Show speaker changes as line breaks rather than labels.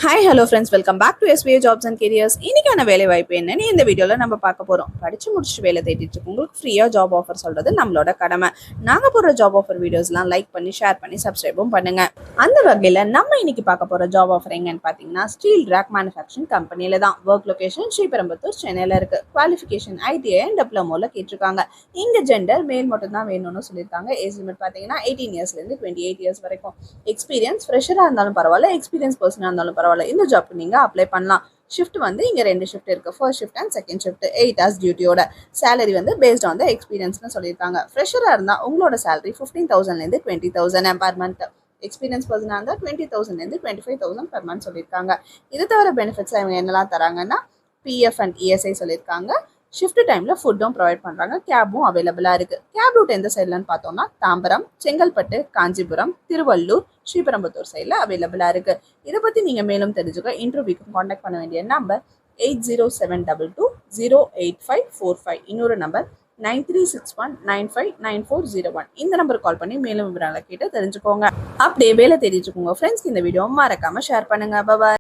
Hi hello friends, welcome back to SBI jobs and careers. இன்னைக்கான வேலை வாய்ப்பு என்னன்னு இந்த வீடியோவில் நம்ம பார்க்க போகிறோம். படிச்சு முடிச்சுட்டு வேலை தேடிட்டு உங்களுக்கு ஃப்ரீயாக ஜாப் ஆஃபர் சொல்கிறது நம்மளோட கடமை. நாங்கள் போடுற ஜாப் ஆஃபர் வீடியோஸ்லாம் லைக் பண்ணி ஷேர் பண்ணி சப்ஸ்கிரைபும் பண்ணுங்க. அந்த வகையில் நம்ம இன்னைக்கு பார்க்க போகிற ஜாப் ஆஃபர் எங்கன்னு பார்த்தீங்கன்னா ஸ்டீல் ரேக் மேனுஃபேக்சரிங் கம்பெனியில் தான். ஒர்க் லொகேஷன் ஸ்ரீபெரும்புத்தூர், சென்னையில் இருக்கு. குவாலிஃபிகேஷன் ஐடிஐ அண்ட் டிப்ளமோவில் கேட்டிருக்காங்க. இங்கே ஜெண்டர் மேல் மட்டும் தான் வேணும்னு சொல்லியிருக்காங்க. ஏஜ் லிமிட் பார்த்தீங்கன்னா 18 இயர்ஸ்லேருந்து 28 இயர்ஸ் வரைக்கும். எக்ஸ்பீரியன்ஸ் ஃப்ரெஷராக இருந்தாலும் பரவாயில்ல, எக்ஸ்பீரியன்ஸ் பர்சனாக இருந்தாலும் பரவாயில்ல, இந்த ஜாப்க்கு நீங்க அப்ளை பண்ணலாம். ஷிஃப்ட் வந்து இங்க 2 ஷிஃப்ட் இருக்கு. First shift and second shift. 8 hours டியூட்டியோட. சேலரி வந்து பேஸ்ட் ஆன் த எக்ஸ்பீரியன்ஸ்னு சொல்லியிருக்காங்க. ஃப்ரெஷரா இருந்தா உங்களோட சேலரி 15,000லேருந்து 20,000 பர் மந்த். எக்ஸ்பீரியன்ஸ் பர்சனாக இருந்தால் 20,000லேருந்து 25,000 பர் மந்த் சொல்லியிருக்காங்க. இது தவிர பெனிஃபிட்ஸ் இவங்க என்னெல்லாம் தராங்கன்னா பிஎஃப் அண்ட் இஎஸ்ஐ சொல்லியிருக்காங்க. ஷிஃப்ட் டைமில் ஃபுட்டும் ப்ரொவைட் பண்ணுறாங்க. கேபும் அவைலபிளாக இருக்குது. கேப் ரூட் எந்த சைட்லன்னு பார்த்தோம்னா தாம்பரம், செங்கல்பட்டு, காஞ்சிபுரம், திருவள்ளூர், ஸ்ரீபெரும்புத்தூர் சைடில் அவைலபிளாக இருக்குது. இதை பற்றி நீங்கள் மேலும் தெரிஞ்சுக்க இன்டர்வியூக்கு காண்டாக்ட் பண்ண வேண்டிய நம்பர் 8072208545. இன்னொரு நம்பர் 9361959401. இந்த நம்பருக்கு கால் பண்ணி மேலும் விவரங்களை கேட்டு தெரிஞ்சுக்கோங்க. அப்படியே வேலை தெரிஞ்சுக்கோங்க. ஃப்ரெண்ட்ஸ்க்கு இந்த வீடியோ மறக்காமல் ஷேர் பண்ணுங்கள். பாய்.